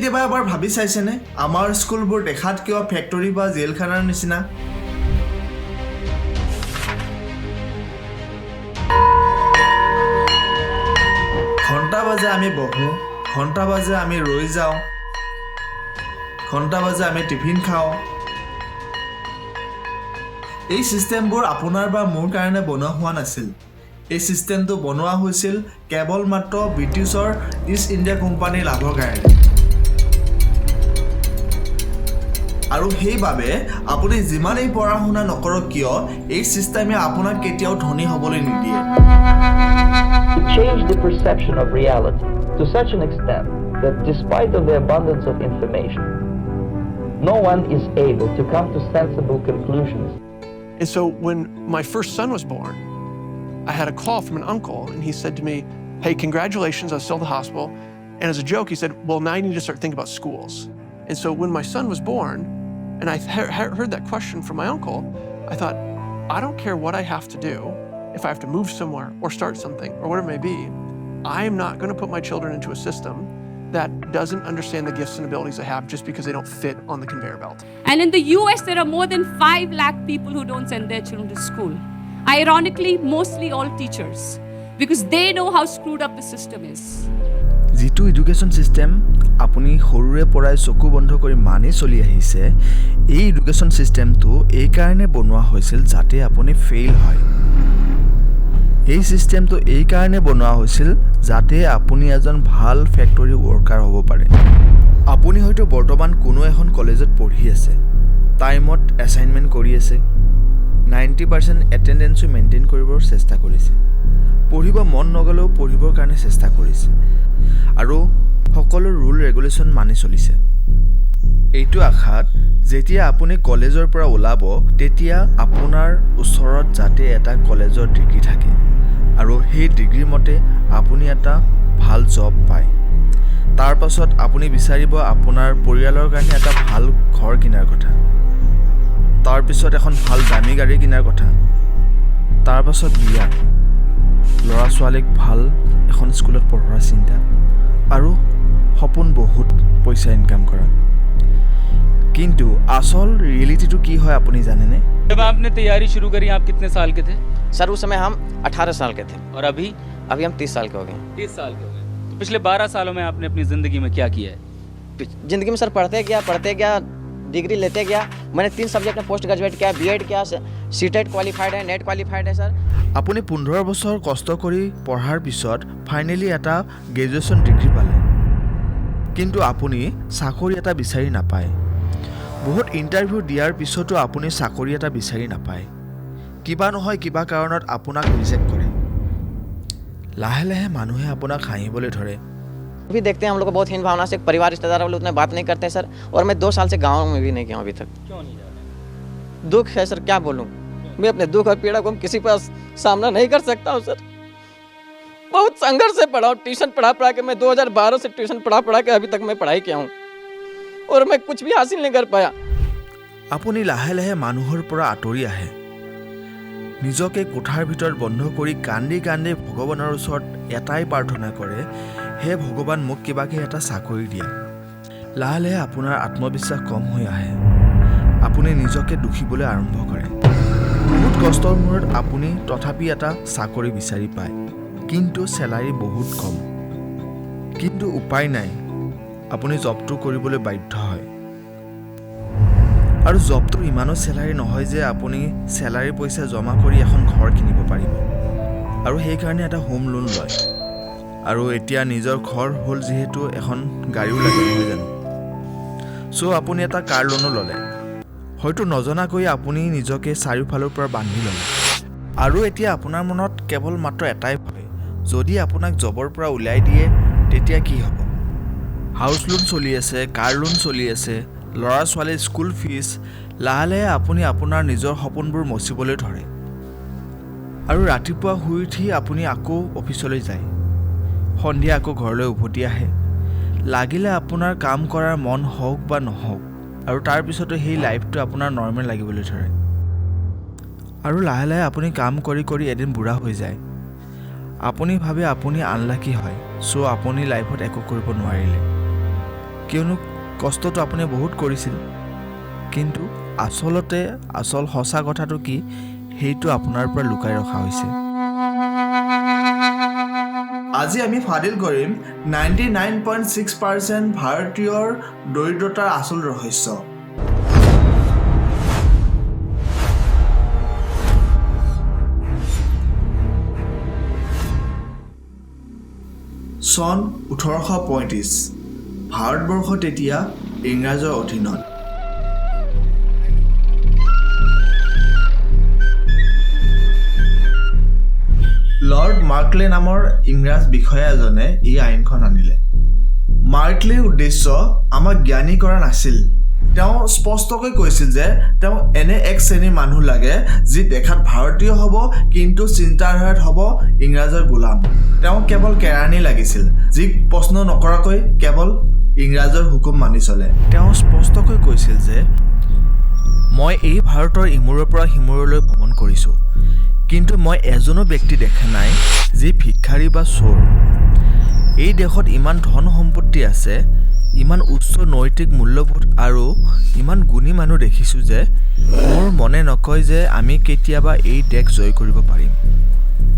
কেতিয়াবা এবাৰ ভাবি চাইছেনে আমাৰ স্কুলবোৰ দেখাত কিয় ফেক্টৰী বা জেলখানাৰ নিচিনা? ঘণ্টা বাজে আমি বহোঁ, ঘণ্টা বাজে আমি ৰৈ যাওঁ, ঘণ্টা বাজে আমি টিফিন খাওঁ। এই চিষ্টেমবোৰ আপোনাৰ বা মোৰ কাৰণে বনোৱা হোৱা নাছিল। এই চিষ্টেমটো বনোৱা হৈছিল কেৱল মাত্ৰ ব্ৰিটিছৰ ইষ্ট ইণ্ডিয়া কোম্পানীৰ লাভৰ কাৰণে। আৰু সেইবাবে আপুনি যিমানেই পঢ়া শুনা নকৰক কিয় এই চিষ্টেমে আপোনাক কেতিয়াও ধনী হ'বলৈ নিদিয়ে। Change the perception of reality to such an extent that despite of the abundance of information, no one is able to come to sensible conclusions. And so when my first son was born, I had a call from an uncle and he said to me, "Hey, congratulations, I was still at the hospital." And as a joke, he said, "Well, now you need to start thinking about schools." And so when my son was born, and I heard that question from my uncle, I thought, I don't care what I have to do, if I have to move somewhere or start something or whatever it may be, I am not going to put my children into a system that doesn't understand the gifts and abilities I have just because they don't fit on the conveyor belt. And in the US, there are more than 5 lakh people who don't send their children to school. Ironically, mostly all teachers, because they know how screwed up the system is. যিটো education system আপুনি সৰুৰে পৰাই চকু বন্ধ কৰি মানি চলি আহিছে, এই এডুকেশ্যন চিষ্টেমটো এইকাৰণে বনোৱা হৈছিল যাতে আপুনি ফেইল হয়। এই চিষ্টেমটো এইকাৰণে বনোৱা হৈছিল যাতে আপুনি এজন ভাল ফেক্টৰী ৱৰ্কাৰ হ'ব পাৰে। আপুনি হয়তো বৰ্তমান কোনো এখন কলেজত পঢ়ি আছে, টাইমত এছাইনমেণ্ট কৰি আছে, 90% এটেণ্ডেঞ্চো মেইনটেইন কৰিবৰ চেষ্টা কৰিছে, পঢ়িব মন নগ'লেও পঢ়িবৰ কাৰণে চেষ্টা কৰিছে আৰু সকলো ৰুল ৰেগুলেশ্যন মানি চলিছে। এইটো আশাত যেতিয়া আপুনি কলেজৰ পৰা ওলাব তেতিয়া আপোনাৰ ওচৰত যাতে এটা কলেজৰ ডিগ্ৰী থাকে আৰু সেই ডিগ্ৰীৰ মতে আপুনি এটা ভাল জব পায়। তাৰ পাছত আপুনি বিচাৰিব আপোনাৰ পৰিয়ালৰ কাৰণে এটা ভাল ঘৰ কিনাৰ কথা, তাৰ পিছত এখন ভাল দামী গাড়ী কিনাৰ কথা, তাৰ পাছত বিয়া, ল'ৰা ছোৱালীক ভাল এখন স্কুলত পঢ়োৱাৰ চিন্তা আৰু সপোন বহুত পইচা ইনকাম কৰা। কিন্তু আসল ৰিয়েলিটিটো কি হয় আপুনি জানেনে? जब आपने तैयारी शुरू करी आप कितने साल के थे? सर उस समय हम 18 साल के थे और अभी हम 30 साल के हो गए 30 साल के हो गए। तो पिछले 12 सालों में आपने अपनी ज़िंदगी में क्या किया है? जिंदगी में सर पढ़ते गया डिग्री लेते गया। मैंने 3 सब्जेक्ट में पोस्ट ग्रेजुएट किया, बीएड किया, सीटेट क्वालिफाइड है, नेट क्वालिफाइड है सर। আপুনি 15 বছৰ কষ্ট কৰি পঢ়াৰ পিছত ফাইনেলি এটা গ্ৰেজুৱেশ্যন ডিগ্ৰী পালে, কিন্তু আপুনি চাকৰি এটা বিচাৰি নাপায়। বহুত ইণ্টাৰভিউ দিয়াৰ পিছতো আপুনি চাকৰি এটা বিচাৰি নাপায়। কিবা নহয় কিবা কাৰণত আপোনাক ৰিজেক্ট কৰে। লাহে লাহে মানুহে আপোনাক হাঁহিবলৈ ধৰে। अभी देखते हैं हम लोग को बहुत हीन भावना से परिवार रिश्तेदार वाले उतने बात नहीं करते सर। और मैं 2 साल से गाँव में भी नहीं गया अभी तक। क्यों नहीं जा रहे? दुख है सर, क्या बोलूँ। मैं अपने दुख और पीड़ा को किसी पर सामना नहीं कर सकता हूँ सर। बहुत संघर्ष से पढ़ा हूँ, ट्यूशन पढ़ा के मैं 2012 से ट्यूशन पढ़ा के अभी तक मैं पढ़ाई किया हूँ और मैं कुछ भी हासिल नहीं कर पाया। আপুনি লাহে লাহে মানুহৰ পৰা আঁতৰি আহে, নিজকে কোঠাৰ ভিতৰত বন্ধ কৰি কান্দি কান্দি ভগৱানৰ ওচৰত এটাই প্ৰাৰ্থনা কৰে, হে ভগৱান মোক কিবাকে এটা চাকৰি দিয়া। লাহে লাহে আপোনাৰ আত্মবিশ্বাস কম হৈ আহে, আপুনি নিজকে দুখিবলৈ আৰম্ভ কৰে। বহুত কষ্টৰ মূৰত আপুনি তথাপি এটা চাকৰি বিচাৰি পায়, কিন্তু চেলাৰী বহুত কম। কিন্তু উপায় নাই, আপুনি জবটো কৰিবলৈ বাধ্য হয়। আৰু জবটো ইমানো চেলাৰী নহয় যে আপুনি চেলাৰী পইচা জমা কৰি এখন ঘৰ কিনিব পাৰিব, আৰু সেইকাৰণে এটা হোম লোন লয়। আৰু এতিয়া নিজৰ ঘৰ হ'ল যিহেতু এখন গাড়ীও লাগে নহয় জানো, চ' আপুনি এটা কাৰ লোনো ল'লে, হয়তো নজনাকৈ আপুনি নিজকে চাৰিওফালৰ পৰা বান্ধি ল'লে। আৰু এতিয়া আপোনাৰ মনত কেৱল মাত্ৰ এটাই ভাবে, যদি আপোনাক জবৰ পৰা উলিয়াই দিয়ে তেতিয়া কি হ'ব? হাউচ লোন চলি আছে, কাৰ লোন চলি আছে, ল'ৰা ছোৱালীৰ স্কুল ফিজ, লাহে লাহে আপুনি আপোনাৰ নিজৰ সপোনবোৰ মচিবলৈ ধৰে। আৰু ৰাতিপুৱা শুই উঠি আপুনি আকৌ অফিচলৈ যায়, সন্ধিয়া আকৌ ঘৰলৈ উভতি আহে। লাগিলে আপোনাৰ কাম কৰাৰ মন হওক বা নহওক, আৰু তাৰপিছতো সেই লাইফটো আপোনাৰ নৰ্মেল লাগিবলৈ ধৰে। আৰু লাহে লাহে আপুনি কাম কৰি কৰি এদিন বুঢ়া হৈ যায়। আপুনি ভাবে আপুনি আনলাকি হয়, চ' আপুনি লাইফত একো কৰিব নোৱাৰিলে। কিয়নো কষ্টটো আপুনি বহুত কৰিছিল কিন্তু আচলতে আচল সঁচা কথাটো কি সেইটো আপোনাৰ পৰা লুকাই ৰখা হৈছে আজি আমি ফাদিল কৰিম 99.6% ভাৰতীয়ৰ দৰিদ্ৰতাৰ আচল ৰহস্য চন 1835 ভাৰতবৰ্ষ তেতিয়া ইংৰাজৰ অধীনত লৰ্ড মাৰ্কলে নামৰ ইংৰাজ বিষয়া এজনে এই আইনখন আনিলে মাৰ্কলেৰ উদ্দেশ্য আমাক জ্ঞানী কৰা নাছিল তেওঁ স্পষ্টকৈ কৈছিল যে তেওঁ এনে এক শ্ৰেণীৰ মানুহ লাগে যি দেখাত ভাৰতীয় হ'ব কিন্তু চিন্তাধাৰাত হ'ব ইংৰাজৰ গোলাম তেওঁ কেৱল কেৰাণী লাগিছিল যি প্ৰশ্ন নকৰাকৈ কেৱল ইংৰাজৰ হুকুম মানি চলে তেওঁ স্পষ্টকৈ কৈছিল যে মই এই ভাৰতৰ ইমূৰৰ পৰা সিমূৰলৈ ভ্ৰমণ কৰিছোঁ কিন্তু মই এজনো ব্যক্তি দেখা নাই যি ভিক্ষাৰী বা চোৰ এই দেশত ইমান ধন সম্পত্তি আছে ইমান উচ্চ নৈতিক মূল্যবোধ আৰু ইমান গুণী মানুহ দেখিছোঁ যে মোৰ মনে নকয় যে আমি কেতিয়াবা এই দেশ জয় কৰিব পাৰিম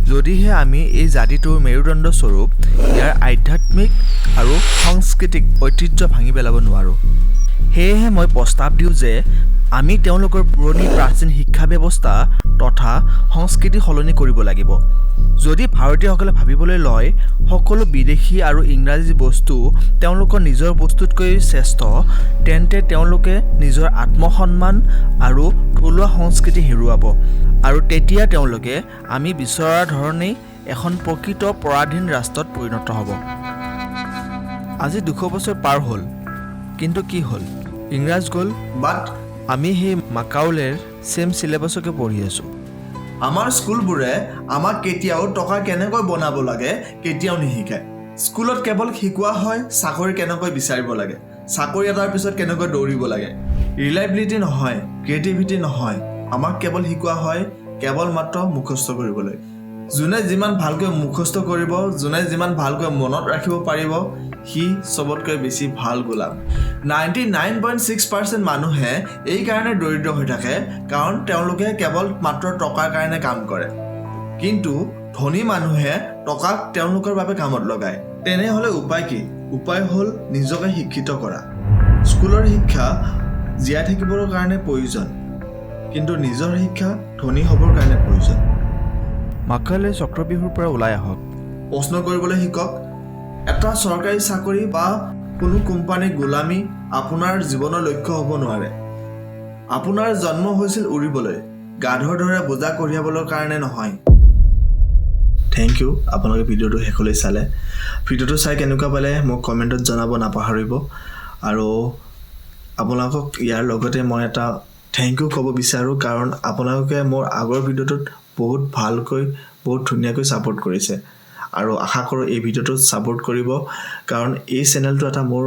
যদিহে আমি এই জাতিটোৰ মেৰুদণ্ড স্বৰূপ ইয়াৰ আধ্যাত্মিক আৰু সাংস্কৃতিক ঐতিহ্য ভাঙি পেলাব নোৱাৰোঁ সেয়েহে মই প্ৰস্তাৱ দিওঁ যে আমি তেওঁলোকৰ পুৰণি প্ৰাচীন শিক্ষা ব্যৱস্থা তথা সংস্কৃতি সলনি কৰিব লাগিব যদি ভাৰতীয়সকলে ভাবিবলৈ লয় সকলো বিদেশী আৰু ইংৰাজী বস্তু তেওঁলোকৰ নিজৰ বস্তুতকৈ শ্ৰেষ্ঠ তেন্তে তেওঁলোকে নিজৰ আত্মসন্মান আৰু থলুৱা সংস্কৃতি হেৰুৱাব আৰু তেতিয়া তেওঁলোকে আমি বিচৰাৰ ধৰণেই এখন প্ৰকৃত পৰাধীন ৰাষ্ট্ৰত পৰিণত হ'ব আজি 200 বছৰ পাৰ হ'ল কিন্তু কি হ'ল ইংৰাজ গ'ল বাট আমি সেই মাকাউলেৰ সেম সিলেবাছকে পঢ়ি আছোঁ আমাৰ স্কুলবোৰে আমাক কেতিয়াও টকা কেনেকৈ বনাব লাগে কেতিয়াও নিশিকায় স্কুলত কেৱল শিকোৱা হয় চাকৰি কেনেকৈ বিচাৰিব লাগে চাকৰি এটাৰ পিছত কেনেকৈ দৌৰিব লাগে ৰিলায়েবিলিটি নহয় ক্ৰিয়েটিভিটি নহয় আমাক কেৱল শিকোৱা হয় কেৱল মাত্ৰ মুখস্থ কৰিবলৈ যোনে যিমান ভালকৈ মুখস্থ কৰিব যোনে যিমান ভালকৈ মনত ৰাখিব পাৰিব সি সবতকৈ বেছি ভাল গোলাম 99.6% মানুহে এই কাৰণে দৰিদ্ৰ হৈ থাকে কাৰণ তেওঁলোকে কেৱল মাত্ৰ টকাৰ কাৰণে কাম কৰে কিন্তু ধনী মানুহে টকাক তেওঁলোকৰ বাবে কামত লগায় তেনেহ'লে উপায় কি উপায় হ'ল নিজকে শিক্ষিত কৰা স্কুলৰ শিক্ষা জীয়াই থাকিবৰ কাৰণে প্ৰয়োজন কিন্তু নিজৰ শিক্ষা ধনী হ'বৰ কাৰণে প্ৰয়োজন মাকাউলে চক্ৰবিহুৰ পৰা ওলাই আহক প্ৰশ্ন কৰিবলৈ শিকক এটা চৰকাৰী চাকৰি বা কোনো কোম্পানীৰ গোলামী আপোনাৰ জীৱনৰ লক্ষ্য হ'ব নোৱাৰে আপোনাৰ জন্ম হৈছিল উৰিবলৈ গাধৰ দৰে বোজা কঢ়িয়াবৰ কাৰণে নহয় থেংক ইউ আপোনালোকে ভিডিঅ'টো শেষলৈ চালে ভিডিঅ'টো চাই কেনেকুৱা পালে মোক কমেণ্টত জনাব নাপাহৰিব আৰু আপোনালোকক ইয়াৰ লগতে মই এটা থেংক ইউ ক'ব বিচাৰোঁ কাৰণ আপোনালোকে মোৰ আগৰ ভিডিঅ'টোত বহুত ভালকৈ বহুত ধুনীয়াকৈ ছাপোৰ্ট কৰিছে আৰু আশা কৰোঁ এই ভিডিঅ'টোত ছাপোৰ্ট কৰিব কাৰণ এই চেনেলটো এটা মোৰ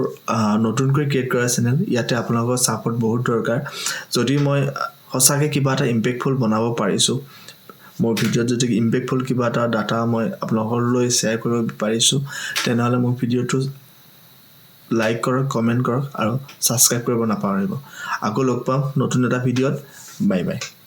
নতুনকৈ ক্ৰিয়েট কৰা চেনেল ইয়াতে আপোনালোকৰ ছাপোৰ্ট বহুত দৰকাৰ যদি মই সঁচাকৈ কিবা এটা ইম্পেক্টফুল বনাব পাৰিছোঁ মোৰ ভিডিঅ'ত যদি ইম্পেক্টফুল কিবা এটা ডাটা মই আপোনালোকলৈ শ্বেয়াৰ কৰিব পাৰিছোঁ তেনেহ'লে মোৰ ভিডিঅ'টো লাইক কৰক কমেণ্ট কৰক আৰু ছাবস্ক্ৰাইব কৰিব নাপাহৰিব আকৌ লগ পাম নতুন এটা ভিডিঅ'ত বাই বাই